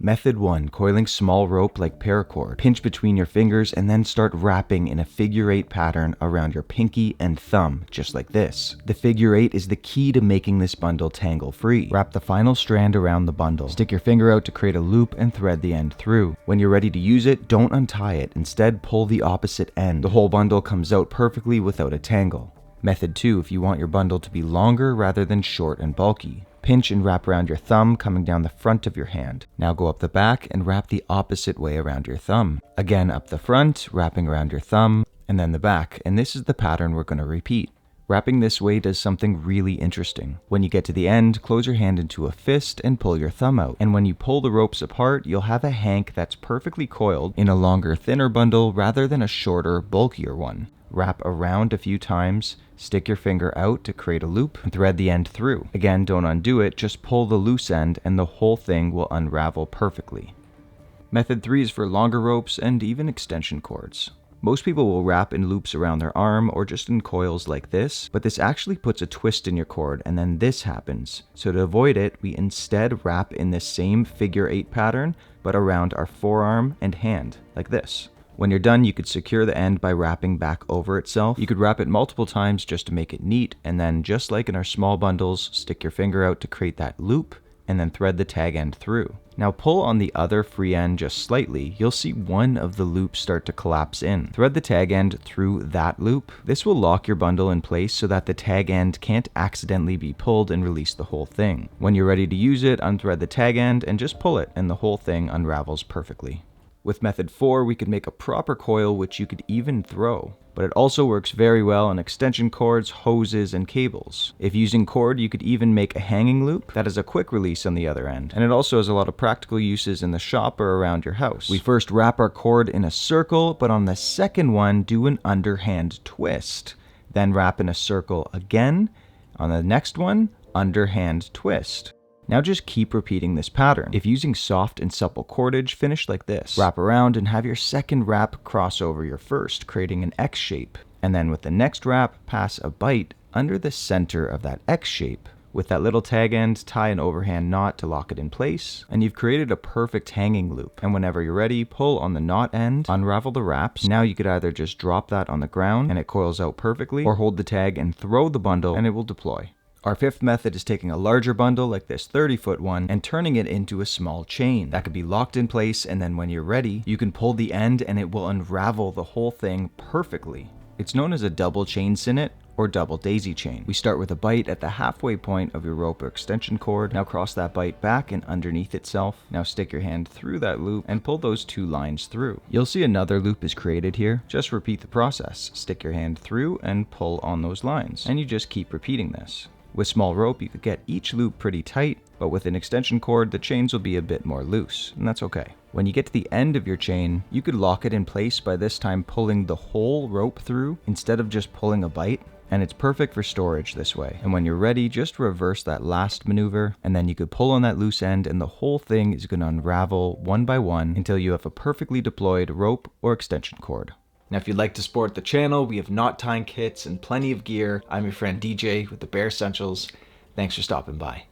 Method 1. Coiling small rope like paracord. Pinch between your fingers and then start wrapping in a figure 8 pattern around your pinky and thumb, just like this. The figure 8 is the key to making this bundle tangle free. Wrap the final strand around the bundle. Stick your finger out to create a loop and thread the end through. When you're ready to use it, don't untie it. Instead, pull the opposite end. The whole bundle comes out perfectly without a tangle. Method 2. If you want your bundle to be longer rather than short and bulky. Pinch and wrap around your thumb, coming down the front of your hand. Now go up the back and wrap the opposite way around your thumb. Again up the front, wrapping around your thumb, and then the back. And this is the pattern we're going to repeat. Wrapping this way does something really interesting. When you get to the end, close your hand into a fist and pull your thumb out. And when you pull the ropes apart, you'll have a hank that's perfectly coiled in a longer, thinner bundle rather than a shorter, bulkier one. Wrap around a few times, stick your finger out to create a loop, and thread the end through. Again, don't undo it, just pull the loose end and the whole thing will unravel perfectly. Method 3 is for longer ropes and even extension cords. Most people will wrap in loops around their arm or just in coils like this, but this actually puts a twist in your cord and then this happens. So to avoid it, we instead wrap in this same figure 8 pattern, but around our forearm and hand, like this. When you're done, you could secure the end by wrapping back over itself. You could wrap it multiple times just to make it neat, and then just like in our small bundles, stick your finger out to create that loop, and then thread the tag end through. Now pull on the other free end just slightly, you'll see one of the loops start to collapse in. Thread the tag end through that loop. This will lock your bundle in place so that the tag end can't accidentally be pulled and release the whole thing. When you're ready to use it, unthread the tag end and just pull it, and the whole thing unravels perfectly. With method 4, we could make a proper coil which you could even throw, but it also works very well on extension cords, hoses, and cables. If using cord, you could even make a hanging loop that has a quick release on the other end, and it also has a lot of practical uses in the shop or around your house. We first wrap our cord in a circle, but on the second one, do an underhand twist. Then wrap in a circle again. On the next one, underhand twist. Now just keep repeating this pattern. If using soft and supple cordage, finish like this. Wrap around and have your second wrap cross over your first, creating an X shape. And then with the next wrap, pass a bite under the center of that X shape. With that little tag end, tie an overhand knot to lock it in place, and you've created a perfect hanging loop. And whenever you're ready, pull on the knot end, unravel the wraps. Now you could either just drop that on the ground and it coils out perfectly, or hold the tag and throw the bundle and it will deploy. Our fifth method is taking a larger bundle like this 30-foot one and turning it into a small chain. That could be locked in place, and then when you're ready, you can pull the end and it will unravel the whole thing perfectly. It's known as a double chain Sinnet or double daisy chain. We start with a bite at the halfway point of your rope or extension cord. Now cross that bite back and underneath itself. Now stick your hand through that loop and pull those two lines through. You'll see another loop is created here. Just repeat the process. Stick your hand through and pull on those lines. And you just keep repeating this. With small rope, you could get each loop pretty tight, but with an extension cord, the chains will be a bit more loose, and that's okay. When you get to the end of your chain, you could lock it in place by this time pulling the whole rope through instead of just pulling a bite, and it's perfect for storage this way. And when you're ready, just reverse that last maneuver, and then you could pull on that loose end, and the whole thing is going to unravel one by one until you have a perfectly deployed rope or extension cord. Now, if you'd like to support the channel, we have knot tying kits and plenty of gear. I'm your friend DJ with the Bare Essentials. Thanks for stopping by.